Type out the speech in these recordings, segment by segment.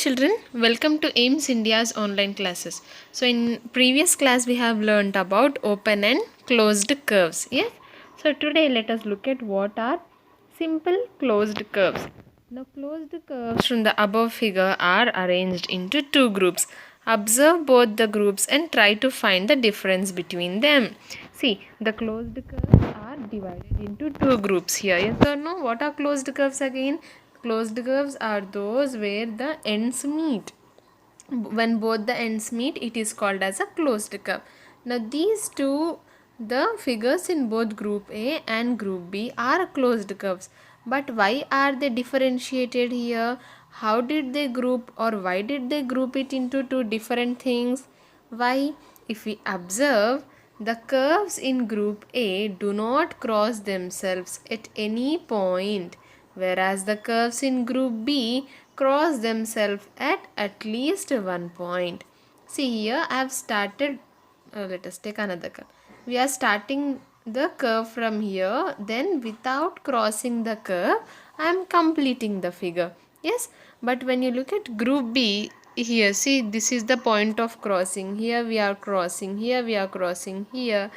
children, welcome to AIMS India's online classes. So in previous class we have learnt about open and closed curves. Yes. So today let us look at what are simple closed curves. Now closed curves from the above figure are arranged into two groups. Observe both the groups and try to find the difference between them. See, the closed curves are divided into two groups here. Yes or no? What are closed curves again? Closed curves are those where the ends meet. When both the ends meet, it is called as a closed curve. Now these two, the figures in both group A and group B are closed curves. But why are they differentiated here? How did they group, or why did they group it into two different things? Why? If we observe, the curves in group A do not cross themselves at any point, whereas the curves in group B cross themselves at least one point. See here, I have started, let us take another curve. We are starting the curve from here, then without crossing the curve, I am completing the figure. Yes, but when you look at group B, here see, this is the point of crossing. Here we are crossing, here we are crossing, here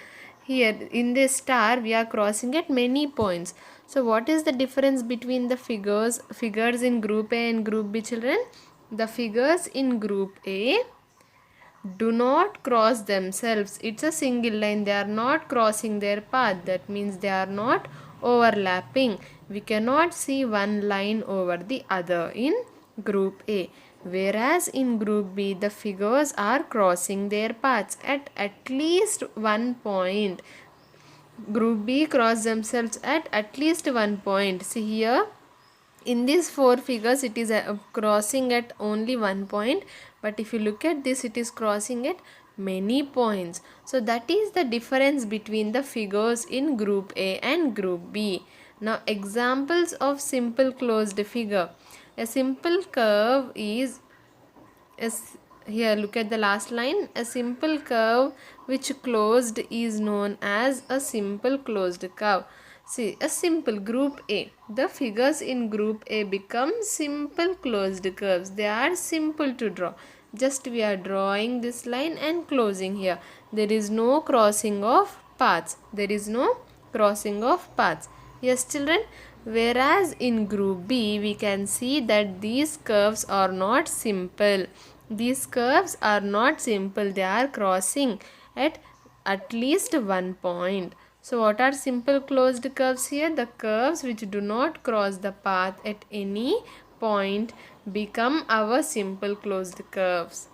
in this star we are crossing at many points. So what is the difference between the figures in group A and group B, children? The figures in group A do not cross themselves. It's a single line. They are not crossing their path. That means they are not overlapping. We cannot see one line over the other in group A. Whereas in group B, the figures are crossing their paths at least one point. Group B cross themselves at least one point. See here, in these four figures it is crossing at only one point, but if you look at this, it is crossing at many points. So that is the difference between the figures in group A and group B. Now examples of simple closed figure. A simple curve is here, look at the last line. A simple curve which closed is known as a simple closed curve. See, a simple group A. The figures in group A become simple closed curves. They are simple to draw. Just we are drawing this line and closing here. There is no crossing of paths. There is no crossing of paths. Yes, children. Whereas in group B, we can see that these curves are not simple. These curves are not simple. They are crossing at least one point. So what are simple closed curves here? The curves which do not cross the path at any point become our simple closed curves.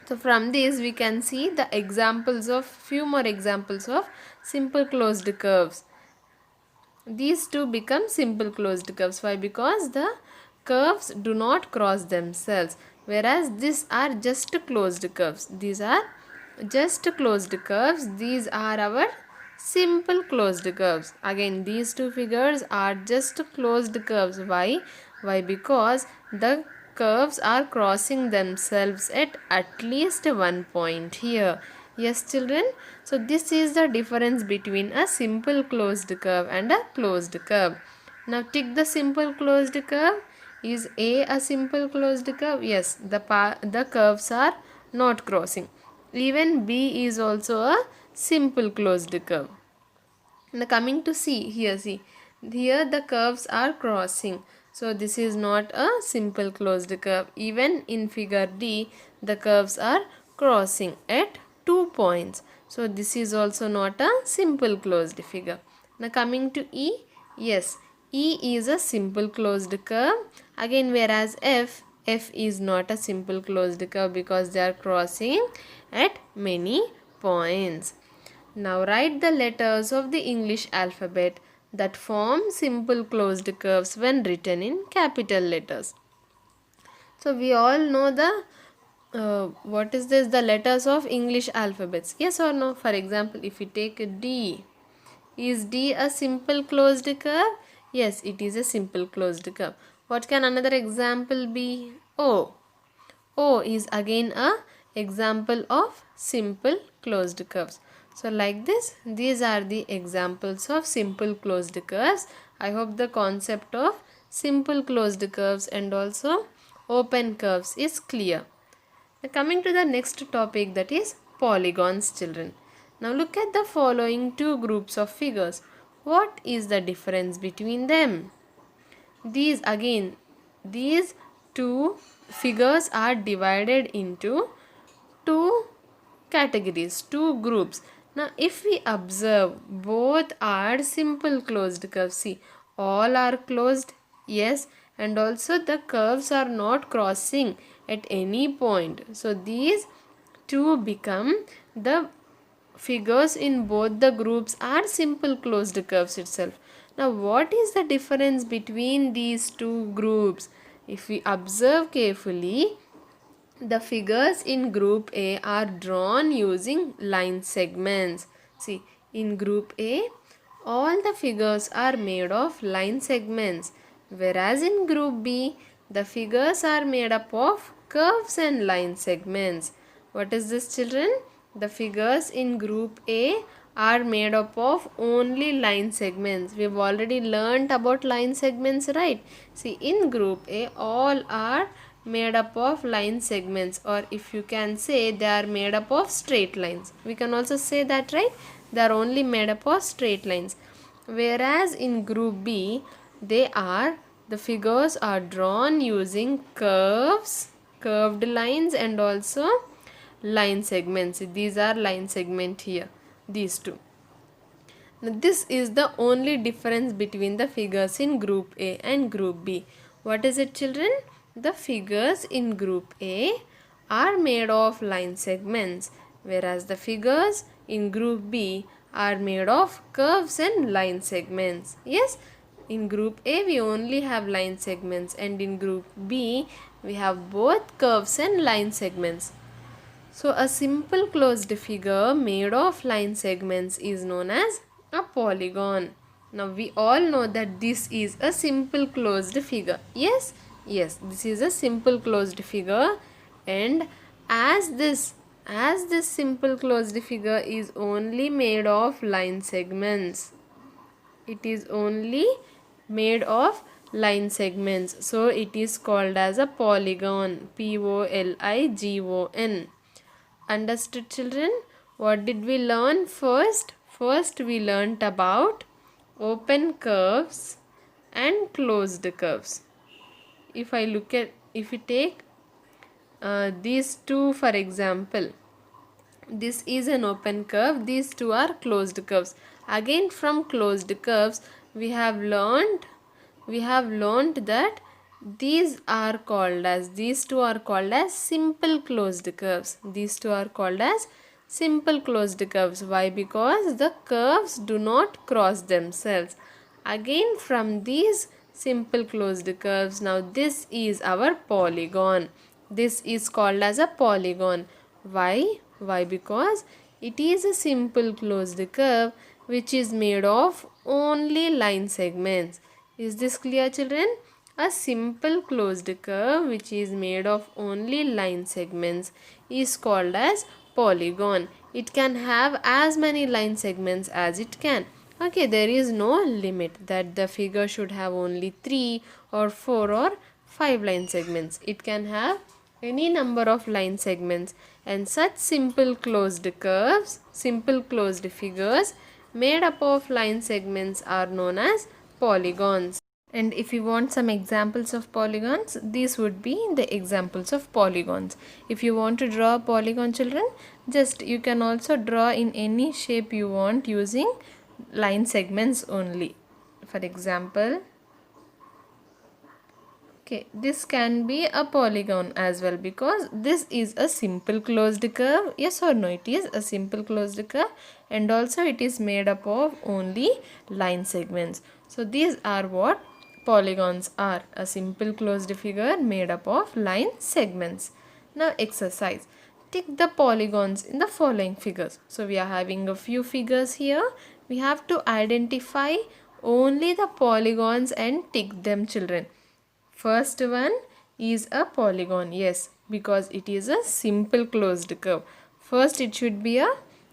So from this we can see the examples of few more examples of simple closed curves. These two become simple closed curves. Why? Because the curves do not cross themselves, whereas these are just closed curves. These are just closed curves. These are our simple closed curves. Again, these two figures are just closed curves. Why? Because the curves are crossing themselves at least one point here. Yes, children. So this is the difference between a simple closed curve and a closed curve. Now tick the simple closed curve. Is A simple closed curve? Yes, the curves are not crossing. Even B is also a simple closed curve. Now coming to C, here see, here the curves are crossing. So this is not a simple closed curve. Even in figure D, the curves are crossing at 2 points. So this is also not a simple closed figure. Now coming to E, yes, E is a simple closed curve. Again, whereas F is not a simple closed curve because they are crossing at many points. Now write the letters of the English alphabet that form simple closed curves when written in capital letters. So we all know the what is this, the letters of English alphabets. Yes or no? For example, if we take D, is D a simple closed curve? Yes, it is a simple closed curve. What can another example be? O. O is again a example of simple closed curves. So like this, these are the examples of simple closed curves. I hope the concept of simple closed curves and also open curves is clear. Now coming to the next topic, that is polygons, children. Now look at the following two groups of figures. What is the difference between them? These two figures are divided into two categories, two groups. Now if we observe, both are simple closed curves. See, all are closed, yes, and also the curves are not crossing at any point. So these two become the figures in both the groups are simple closed curves itself. Now what is the difference between these two groups? If we observe carefully, the figures in group A are drawn using line segments. See, in group A, all the figures are made of line segments, whereas in group B, the figures are made up of curves and line segments. What is this, children? The figures in group A are made up of only line segments. We have already learnt about line segments, right? See, in group A, all are made up of line segments, or if you can say they are made up of straight lines. We can also say that, right? They are only made up of straight lines. Whereas in group B, the figures are drawn using curved lines and also line segments. These are line segment here, these two. Now this is the only difference between the figures in group A and group B. What is it, children? The figures in group A are made of line segments, whereas the figures in group B are made of curves and line segments. Yes, in group A we only have line segments, and in group B we have both curves and line segments. So a simple closed figure made of line segments is known as a polygon. Now we all know that this is a simple closed figure. Yes, this is a simple closed figure, and as this simple closed figure is only made of line segments. It is only made of line segments. So it is called as a polygon. Polygon. Understood, children? What did we learn first? First we learnt about open curves and closed curves. If we take these two for example, this is an open curve, these two are closed curves. Again, from closed curves we have learned that these two are called as simple closed curves. These two are called as simple closed curves. Why? Because the curves do not cross themselves. Again, from these simple closed curves, now this is our polygon. This is called as a polygon. Why? Because it is a simple closed curve which is made of only line segments. Is this clear, children? A simple closed curve which is made of only line segments is called as polygon. It can have as many line segments as it can. Okay, there is no limit that the figure should have only 3 or 4 or 5 line segments. It can have any number of line segments, and such simple closed figures made up of line segments are known as polygons. And if you want some examples of polygons, these would be the examples of polygons. If you want to draw a polygon, children, just you can also draw in any shape you want using line segments only. For example, okay, this can be a polygon as well because this is a simple closed curve. Yes or no? It is a simple closed curve, and also it is made up of only line segments. So these are what polygons are: a simple closed figure made up of line segments. Now exercise. Tick the polygons in the following figures. So we are having a few figures here. We have to identify only the polygons and tick them, children. First one is a polygon. Yes, because it is a simple closed curve. First it should be a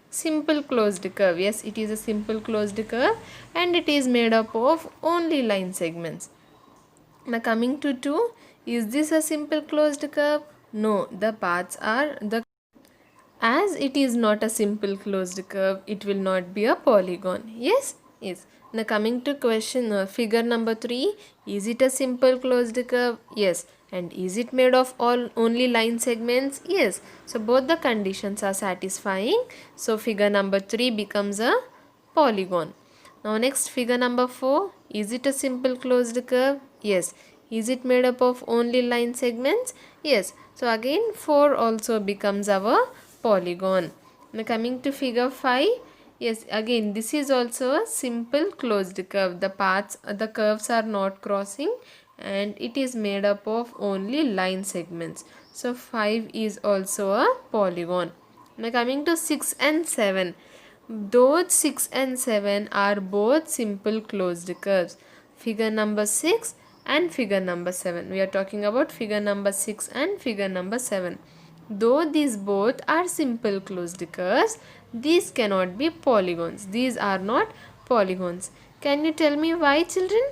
simple closed curve. Yes, it is a simple closed curve and it is made up of only line segments. Now coming to 2 Is this a simple closed curve? No, the paths are the as it is not a simple closed curve, it will not be a polygon. Yes? Yes. Now coming to question figure number 3. Is it a simple closed curve? Yes. And is it made of all only line segments? Yes. So both the conditions are satisfying. So figure number 3 becomes a polygon. Now next figure number 4. Is it a simple closed curve? Yes. Is it made up of only line segments? Yes. So again 4 also becomes our polygon. Now coming to figure 5. Yes, again this is also a simple closed curve. The curves are not crossing and it is made up of only line segments. So 5 is also a polygon. Now coming to 6 and 7. Those 6 and 7 are both simple closed curves. Figure number 6 and figure number 7. We are talking about figure number 6 and figure number 7. Though these both are simple closed curves, these cannot be polygons. These are not polygons. Can you tell me why, children?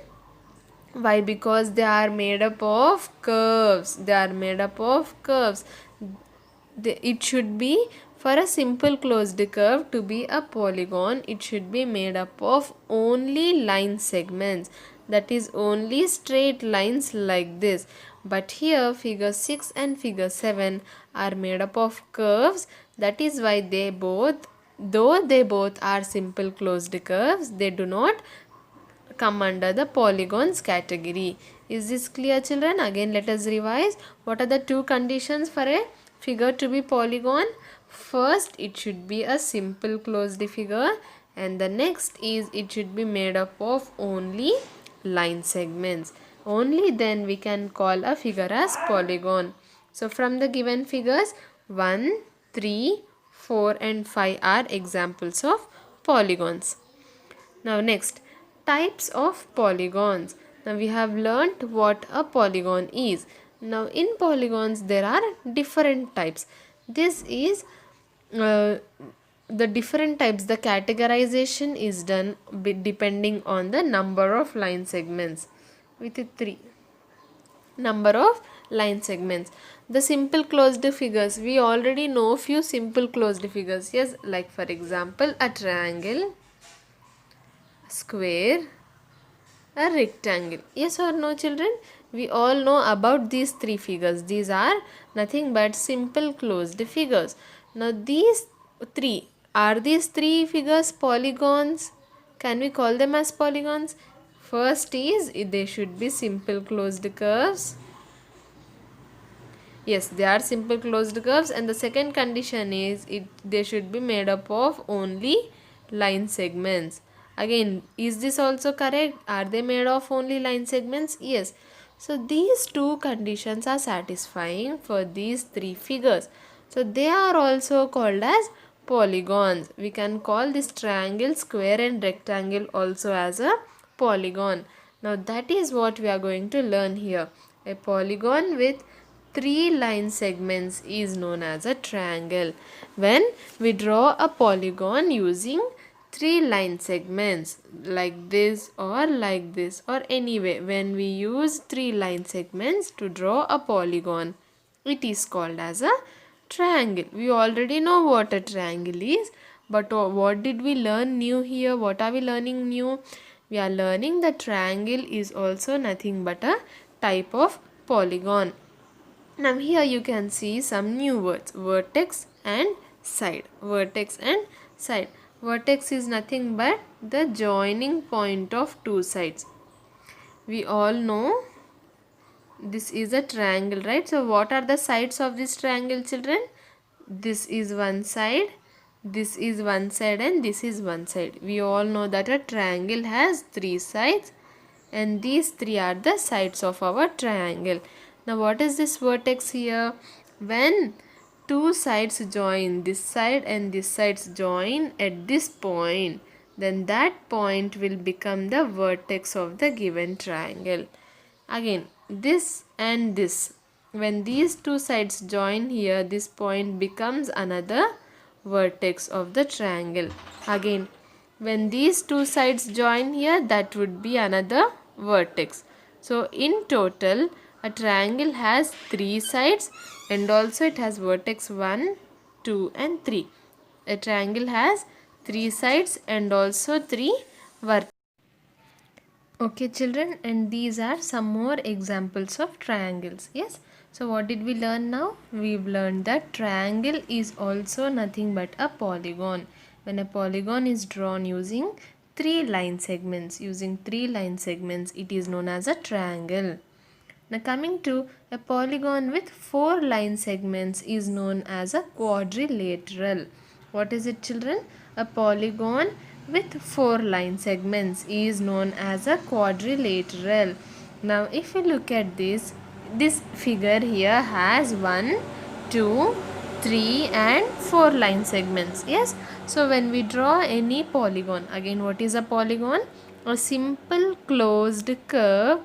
Why? Because they are made up of curves. They are made up of curves. It should be, for a simple closed curve to be a polygon, it should be made up of only line segments. That is only straight lines like this. But here figure 6 and figure 7 are made up of curves. That is why they both, though they both are simple closed curves, they do not come under the polygons category. Is this clear, children? Again let us revise. What are the two conditions for a figure to be polygon? First, it should be a simple closed figure, and the next is it should be made up of only line segments. Only then we can call a figure as polygon. So from the given figures, 1, 3, 4 and 5 are examples of polygons. Now next, types of polygons. Now we have learnt what a polygon is. Now in polygons there are different types. This is the different types. The categorization is done depending on the number of line segments with 3 number of line segments. The simple closed figures, we already know few simple closed figures. Yes, like for example a triangle, square, a rectangle. Yes or no, children? We all know about these 3 figures. These are nothing but simple closed figures. Now these 3, are these 3 figures polygons? Can we call them as polygons? First is they should be simple closed curves. Yes, they are simple closed curves, and the second condition is they should be made up of only line segments. Again, is this also correct? Are they made of only line segments? Yes. So these two conditions are satisfying for these 3 figures. So they are also called as polygons. We can call this triangle, square and rectangle also as a polygon. Now that is what we are going to learn here. A polygon with 3 line segments is known as a triangle. When we draw a polygon using 3 line segments like this or anyway, when we use 3 line segments to draw a polygon, it is called as a triangle. We already know what a triangle is, but what did we learn new here? What are we learning new? We are learning that triangle is also nothing but a type of polygon. Now here you can see some new words, vertex and side. Vertex and side. Vertex is nothing but the joining point of 2 sides. We all know this is a triangle, right? So what are the sides of this triangle, children? This is one side, this is one side and this is one side. We all know that a triangle has 3 sides and these 3 are the sides of our triangle. Now what is this vertex here? When 2 sides join, this side and this sides join at this point, then that point will become the vertex of the given triangle. Again, this and this, when these 2 sides join here, this point becomes another vertex of the triangle. Again, when these 2 sides join here, that would be another vertex. So in total, A triangle has 3 sides and also it has vertex 1, 2 and 3. A triangle has 3 sides and also 3 vertices. Okay children, and these are some more examples of triangles. Yes. So what did we learn now? We've learned that triangle is also nothing but a polygon. When a polygon is drawn using 3 line segments, it is known as a triangle. Now coming to a polygon with 4 line segments is known as a quadrilateral. What is it children? A polygon with 4 line segments is known as a quadrilateral. Now if you look at this figure here has 1, 2, 3 and 4 line segments. Yes. So when we draw any polygon, again what is a polygon? A simple closed curve.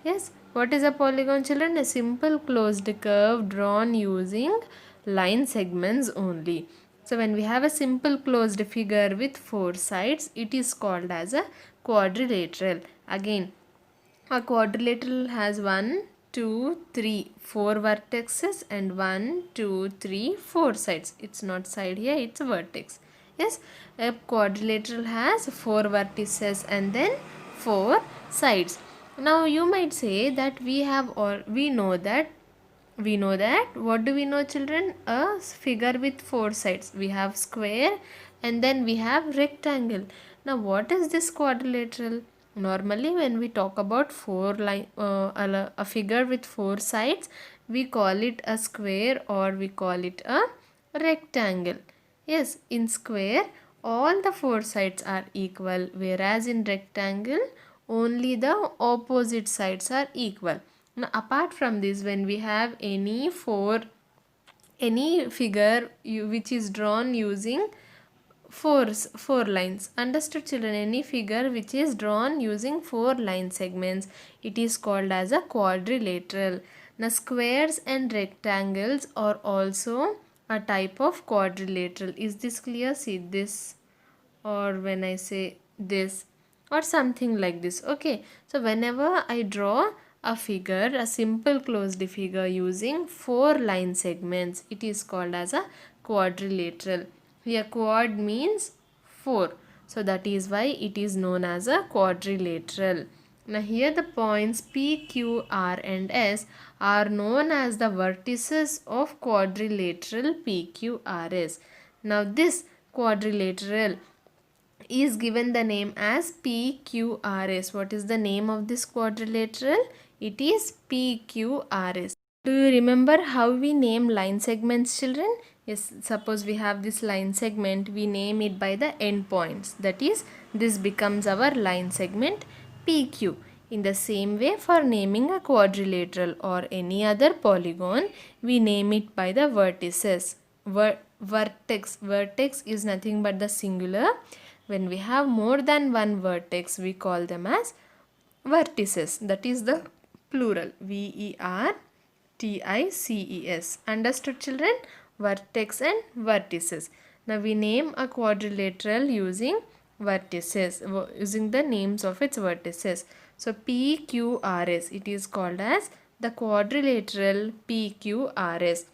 Yes. What is a polygon children? A simple closed curve drawn using line segments only. So when we have a simple closed figure with 4 sides, it is called as a quadrilateral. Again, a quadrilateral has 1, 2, 3, 4 vertices and 1, 2, 3, 4 sides. It's not side here, it's a vertex. Yes, a quadrilateral has 4 vertices and then 4 sides. Now you might say that we know that what do we know children? A figure with 4 sides. We have square and then we have rectangle. Now what is this quadrilateral? Normally when we talk about a figure with 4 sides, we call it a square or we call it a rectangle. Yes, in square all the 4 sides are equal, whereas in rectangle only the opposite sides are equal. Now apart from this, when we have any figure which is drawn using four lines, understood children? Any figure which is drawn using 4 line segments, it is called as a quadrilateral. Now squares and rectangles are also a type of quadrilateral. Is this clear? See this, or when I say this, or something like this. Okay, so whenever I draw a figure, a simple closed figure using 4 line segments, it is called as a quadrilateral. Here quad means 4, so that is why it is known as a quadrilateral. Now here the points P, Q, R and S are known as the vertices of quadrilateral PQRS. Now this quadrilateral is given the name as PQRS. What is the name of this quadrilateral? It is PQRS. Do you remember how we name line segments children? Yes, suppose we have this line segment, we name it by the endpoints. That is, this becomes our line segment PQ. In the same way, for naming a quadrilateral or any other polygon, we name it by the vertices. Vertex is nothing but the singular. When we have more than one vertex, we call them as vertices. That is the plural. VERTICES. Understood children? Vertex and vertices. Now we name a quadrilateral using vertices, using the names of its vertices. So PQRS, it is called as the quadrilateral PQRS.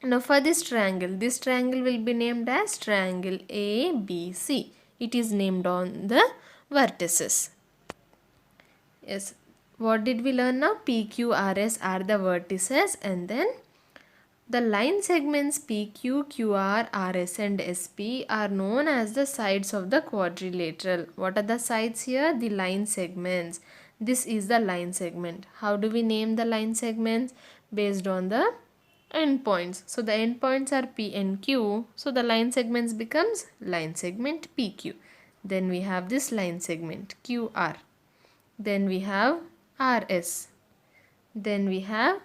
Now for this triangle will be named as triangle ABC. It is named on the vertices. Yes. What did we learn now? PQRS are the vertices, and then the line segments PQ, QR, RS and SP are known as the sides of the quadrilateral. What are the sides here? The line segments. This is the line segment. How do we name the line segments? Based on the endpoints. So the endpoints are P and Q. So the line segments becomes line segment PQ. Then we have this line segment QR. Then we have RS. Then we have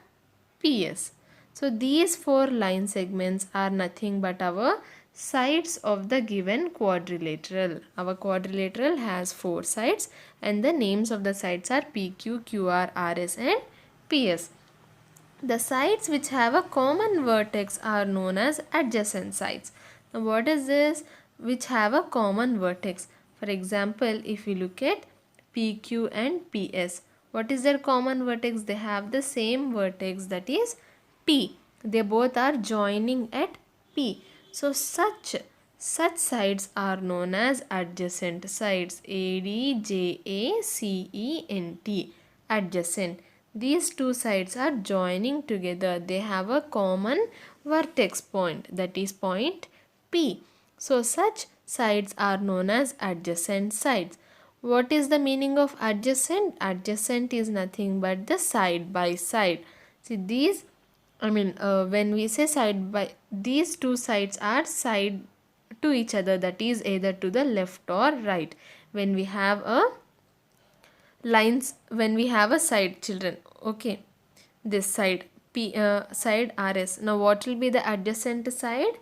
PS. So these 4 line segments are nothing but our sides of the given quadrilateral. Our quadrilateral has 4 sides and the names of the sides are PQ, QR, RS and PS. The sides which have a common vertex are known as adjacent sides. Now what is this? Which have a common vertex. For example, if we look at PQ and PS, What is their common vertex? They have the same vertex, that is P. They both are joining at P. So such sides are known as adjacent sides. ADJACENT, adjacent. These two sides are joining together. They have a common vertex point, that is point P. So such sides are known as adjacent sides. What is the meaning of adjacent? Adjacent is nothing but the side by side. See these, when we say side by, these two sides are side to each other, that is either to the left or right. When we have a when we have a side, children, okay, this side side RS. Now what will be the adjacent side?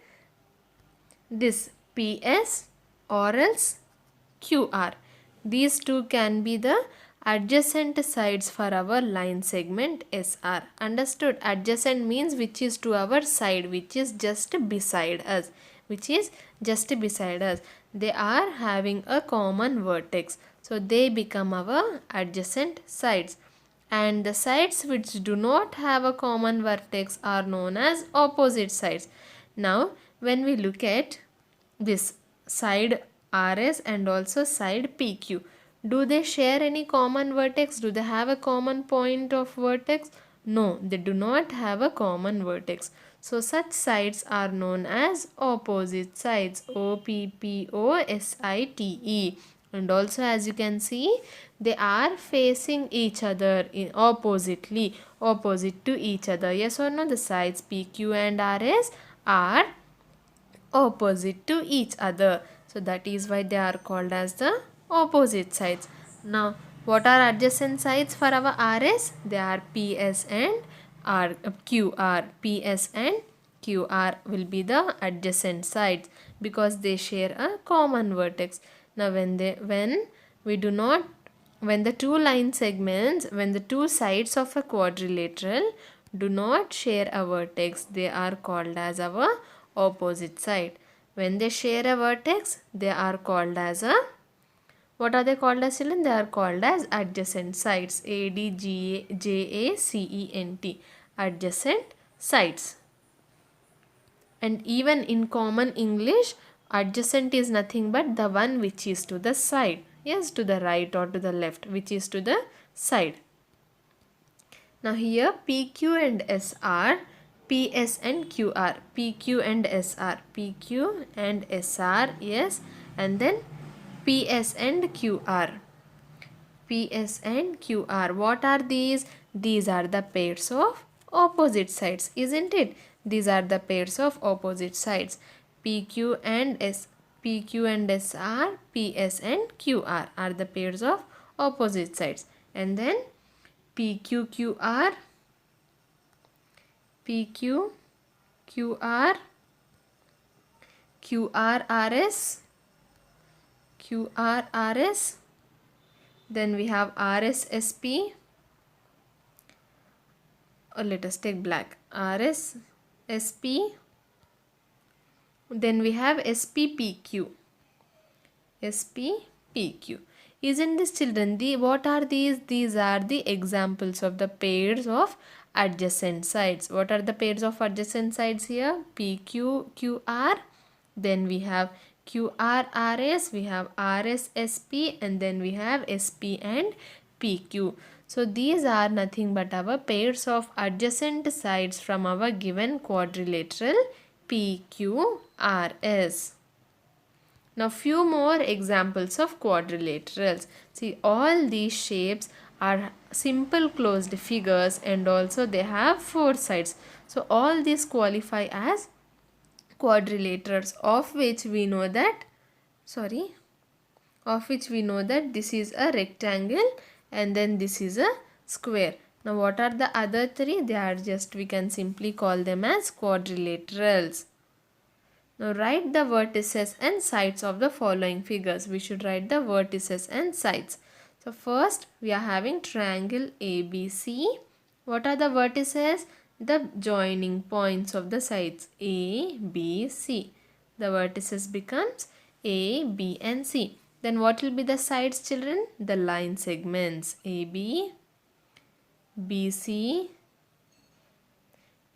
This PS or else QR. These two can be the adjacent sides for our line segment SR. Understood? Adjacent means which is to our side, which is just beside us. Which is just beside us. They are having a common vertex. So they become our adjacent sides. And the sides which do not have a common vertex are known as opposite sides. Now when we look at this side RS and also side PQ, do they share any common vertex? Do they have a common point of vertex? No, they do not have a common vertex. So such sides are known as opposite sides. OPPOSITE. And also as you can see, they are facing each other in opposite to each other. Yes or no? The sides PQ and RS are opposite to each other. So that is why they are called as the opposite sides. Now what are adjacent sides for our RS? They are PS and QR. PS and QR will be the adjacent sides because they share a common vertex. Now when the two line segments, when the two sides of a quadrilateral do not share a vertex, they are called as our opposite side. When they share a vertex, they are called as a, what are they called as, children? They are called as adjacent sides. ADJACENT, adjacent sides. And even in common English, adjacent is nothing but the one which is to the side. Yes, to the right or to the left, which is to the side. Now here PQ and SR, PS and QR, PQ and SR, PQ and SR, yes, and then PS and QR, PS and QR. What are these? These are the pairs of opposite sides, isn't it? These are the pairs of opposite sides. PQ and SR, PS and QR are the pairs of opposite sides. And then PQQR, PQ, QR, QRRS, QRRS, then we have RSSP, or let us take black, RSSP, then we have SPPQ, SPPQ. Isn't this, children? What are these? These are the examples of the pairs of adjacent sides. What are the pairs of adjacent sides here? PQQR, then we have QRRS, we have RSSP, and then we have SP and PQ. So these are nothing but our pairs of adjacent sides from our given quadrilateral PQRS. Now few more examples of quadrilaterals. See, all these shapes are simple closed figures and also they have four sides. So all these qualify as quadrilaterals, of which we know that this is a rectangle and then this is a square. Now what are the other three? They are just, we can simply call them as quadrilaterals. Now write the vertices and sides of the following figures. We should write the vertices and sides. So first we are having triangle ABC. What are the vertices? The joining points of the sides A, B, C. The vertices becomes A, B and C. Then what will be the sides, children? The line segments AB, BC,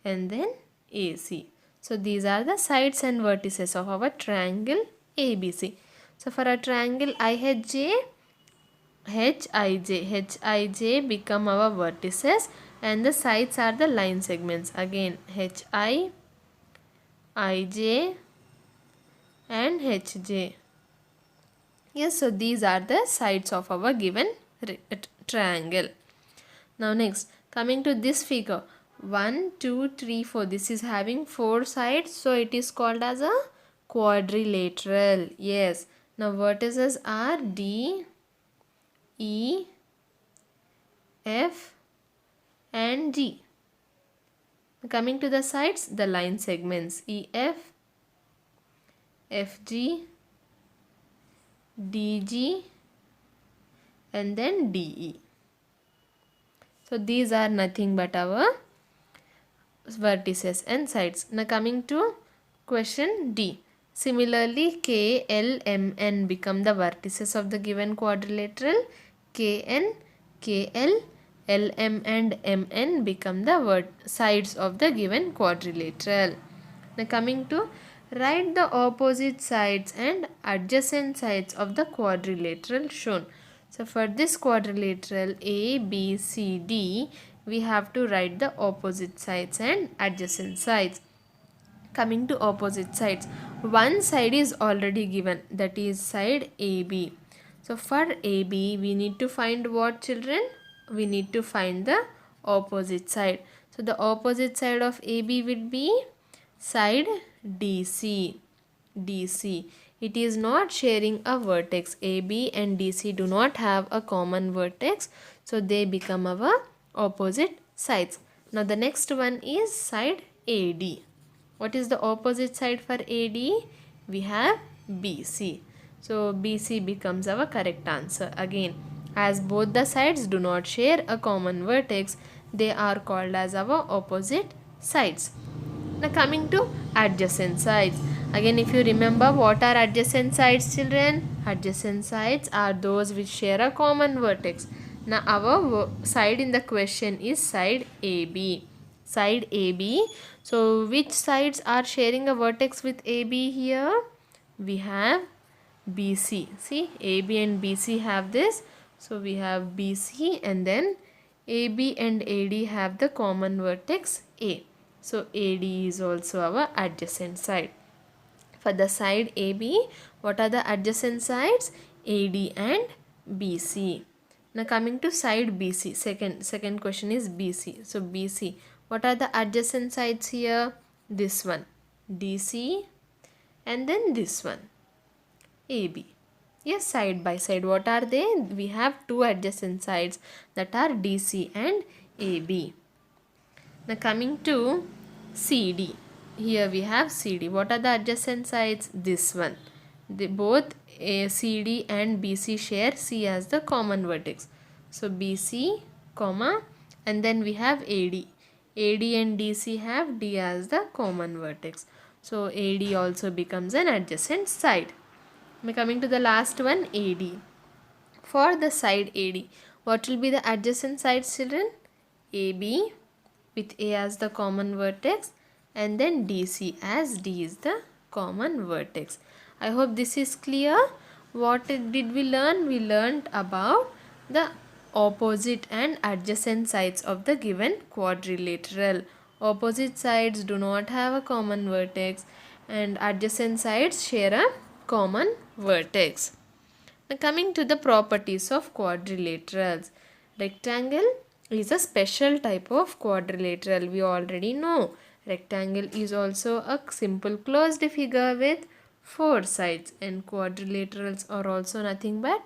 and then AC. So these are the sides and vertices of our triangle ABC. So for a triangle IHJ, Hij become our vertices, and the sides are the line segments. Again HI, IJ and HJ. Yes, so these are the sides of our given triangle. Now next, coming to this figure, 1, 2, 3, 4. This is having 4 sides, so it is called as a quadrilateral. Yes. Now vertices are D, E, F and G. Coming to the sides, the line segments EF, FG, DG and then DE. So these are nothing but our vertices and sides. Now coming to question D. Similarly, K, L, M, N become the vertices of the given quadrilateral. K, N, K, L, L, M and M, N become the sides of the given quadrilateral. Now coming to write the opposite sides and adjacent sides of the quadrilateral shown. So for this quadrilateral A, B, C, D, we have to write the opposite sides and adjacent sides. Coming to opposite sides, one side is already given, that is side AB. So for AB, we need to find what, children? We need to find the opposite side. So the opposite side of AB would be side DC. DC. It is not sharing a vertex. AB and DC do not have a common vertex, so they become our opposite sides. Now the next one is side AD. What is the opposite side for AD? We have BC. So BC becomes our correct answer. Again, as both the sides do not share a common vertex, they are called as our opposite sides. Now coming to adjacent sides. Again, if you remember, what are adjacent sides, children? Adjacent sides are those which share a common vertex. Now our side in the question is side AB. Side AB. So which sides are sharing a vertex with AB here? We have BC. See, AB and BC have this. So we have BC and then AB and AD have the common vertex A. So AD is also our adjacent side. For the side AB, what are the adjacent sides? AD and BC. Now coming to side BC, second question is BC. So BC, what are the adjacent sides here? This one, DC, and then this one, AB. Yes, side by side. What are they? We have two adjacent sides, that are DC and AB. Now coming to CD. Here we have CD. What are the adjacent sides? This one. Both CD and BC share C as the common vertex. So BC, comma, and then we have AD. AD and DC have D as the common vertex. So AD also becomes an adjacent side. Now coming to the last one, AD. For the side AD, what will be the adjacent sides, children? AB with A as the common vertex and then DC as D is the common vertex. I hope this is clear. What did we learn? We learned about the opposite and adjacent sides of the given quadrilateral. Opposite sides do not have a common vertex and adjacent sides share a common vertex. Now coming to the properties of quadrilaterals. Rectangle is a special type of quadrilateral. We already know. Rectangle is also a simple closed figure with 4 sides, and quadrilaterals are also nothing but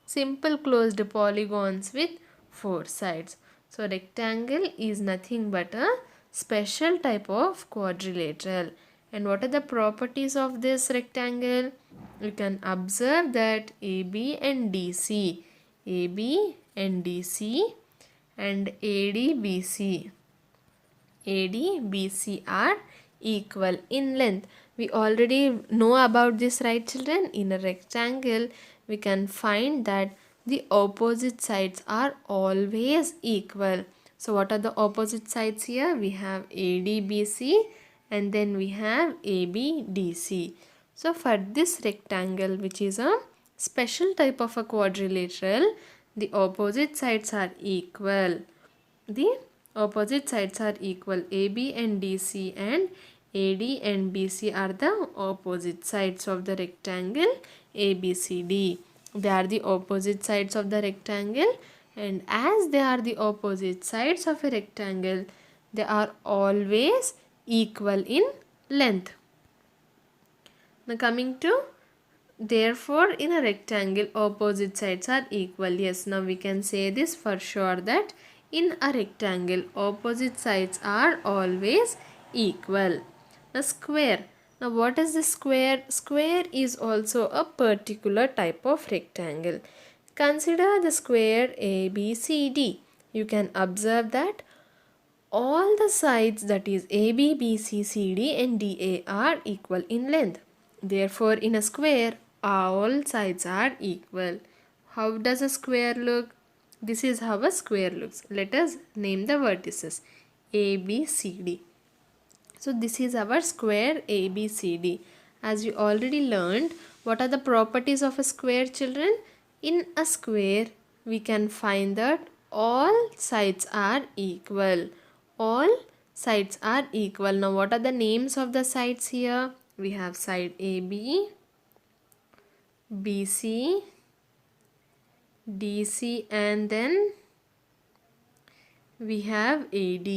simple closed polygons with 4 sides. So rectangle is nothing but a special type of quadrilateral. And what are the properties of this rectangle? You can observe that AB and DC, AB and DC and ADBC, ADBC are equal in length. We already know about this, right, children? In a rectangle, we can find that the opposite sides are always equal. So what are the opposite sides here? We have ADBC and then we have ABDC. So for this rectangle, which is a special type of a quadrilateral, the opposite sides are equal. The opposite sides are equal. AB and DC and AD and BC are the opposite sides of the rectangle ABCD. They are the opposite sides of the rectangle, and as they are the opposite sides of a rectangle, they are always equal in length. Now coming to, therefore in a rectangle opposite sides are equal. Yes, now we can say this for sure that in a rectangle opposite sides are always equal. A square. Now what is the square? Square is also a particular type of rectangle. Consider the square ABCD. You can observe that all the sides, that is AB, BC, CD and DA, are equal in length. Therefore in a square all sides are equal. How does a square look? This is how a square looks. Let us name the vertices ABCD. So this is our square ABCD. As we already learned, what are the properties of a square, children? In a square, we can find that all sides are equal. All sides are equal. Now what are the names of the sides here? We have side AB, BC, DC and then we have AD.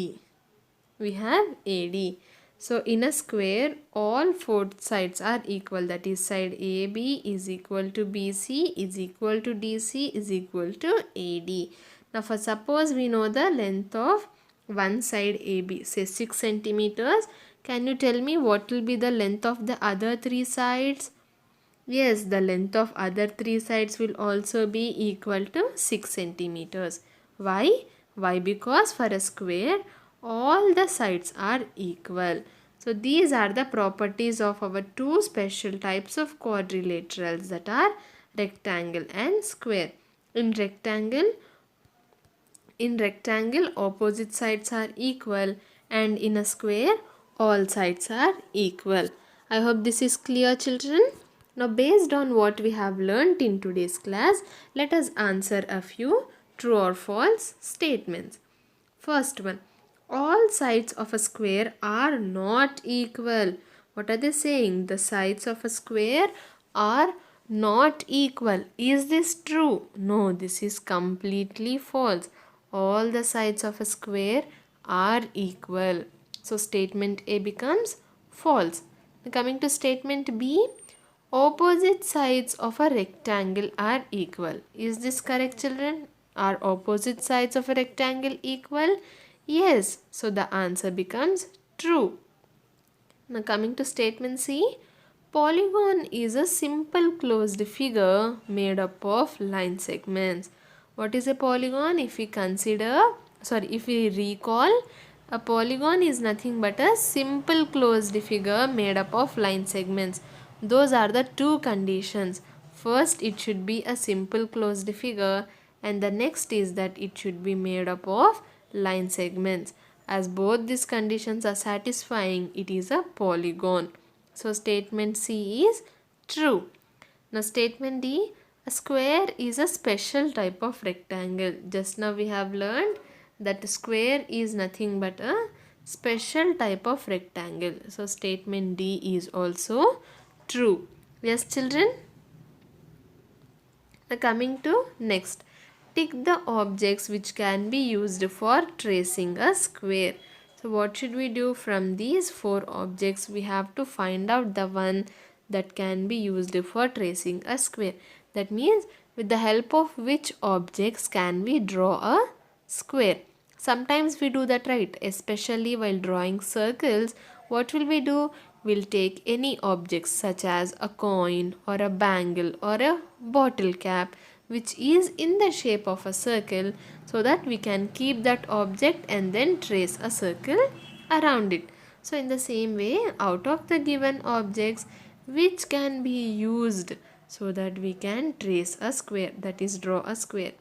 We have AD. So in a square, all four sides are equal. That is side AB is equal to BC is equal to DC is equal to AD. Now for suppose we know the length of one side AB, say 6 centimeters. Can you tell me what will be the length of the other three sides? Yes, the length of other three sides will also be equal to 6 centimeters. Why? Why? Because for a square, all the sides are equal. So these are the properties of our two special types of quadrilaterals, that are rectangle and square. In rectangle, opposite sides are equal, and in a square all sides are equal. I hope this is clear, children. Now based on what we have learnt in today's class, let us answer a few true or false statements. First one, all sides of a square are not equal. What are they saying? The sides of a square are not equal. Is this true? No, this is completely false. All the sides of a square are equal. So statement A becomes false. Coming to statement B, opposite sides of a rectangle are equal. Is this correct, children? Are opposite sides of a rectangle equal? Yes. So the answer becomes true. Now coming to statement C, polygon is a simple closed figure made up of line segments. What is a polygon? If we recall, a polygon is nothing but a simple closed figure made up of line segments. Those are the two conditions. First, it should be a simple closed figure, and the next is that it should be made up of line segments. As both these conditions are satisfying, it is a polygon. So statement C is true. Now statement D, a square is a special type of rectangle. Just now we have learned that a square is nothing but a special type of rectangle. So statement D is also true. Yes, children? Now coming to next. Tick the objects which can be used for tracing a square. So what should we do? From these four objects, we have to find out the one that can be used for tracing a square. That means with the help of which objects can we draw a square. Sometimes we do that, right? Especially while drawing circles, what will we do? We'll take any objects such as a coin or a bangle or a bottle cap which is in the shape of a circle, so that we can keep that object and then trace a circle around it. So in the same way, out of the given objects, which can be used so that we can trace a square, that is draw a square.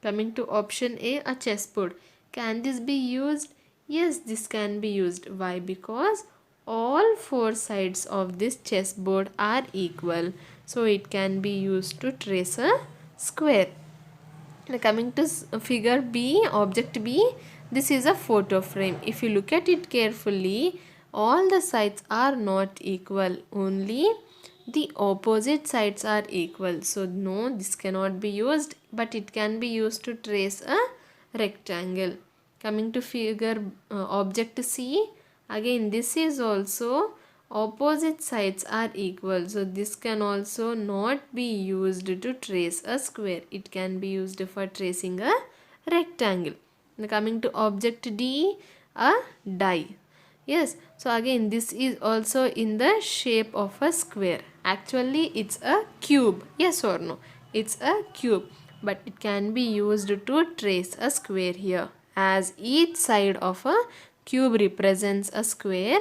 Coming to option A, a chessboard. Can this be used? Yes, this can be used. Why? Because all four sides of this chessboard are equal. So it can be used to trace a square. Now coming to figure B, object B, this is a photo frame. If you look at it carefully, all the sides are not equal. Only the opposite sides are equal. So no, this cannot be used, but it can be used to trace a rectangle. Coming to figure object C, again this is also opposite sides are equal, so this can also not be used to trace a square. It can be used for tracing a rectangle. Now coming to object D, a die. Yes, so again this is also in the shape of a square. Actually it's a cube. Yes or no? It's a cube, but it can be used to trace a square here, as each side of a cube represents a square.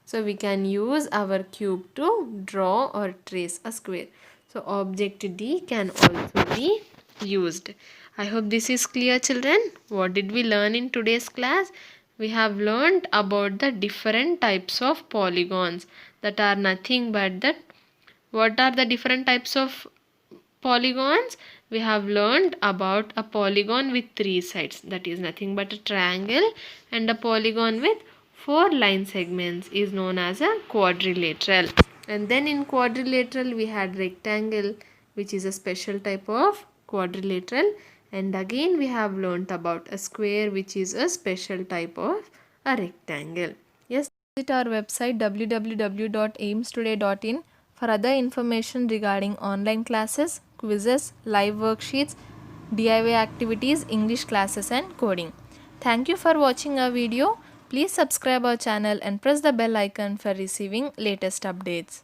So we can use our cube to draw or trace a square. So object D can also be used. I hope this is clear, children. What did we learn in today's class? We have learned about the different types of polygons, that are nothing but that. What are the different types of polygons? We have learned about a polygon with three sides, that is nothing but a triangle, and a polygon with four line segments is known as a quadrilateral. And then in quadrilateral we had rectangle, which is a special type of quadrilateral, and again we have learnt about a square, which is a special type of a rectangle. Yes, visit our website www.aimstoday.in for other information regarding online classes, quizzes, live worksheets, DIY activities, English classes and coding. Thank you for watching our video. Please subscribe our channel and press the bell icon for receiving latest updates.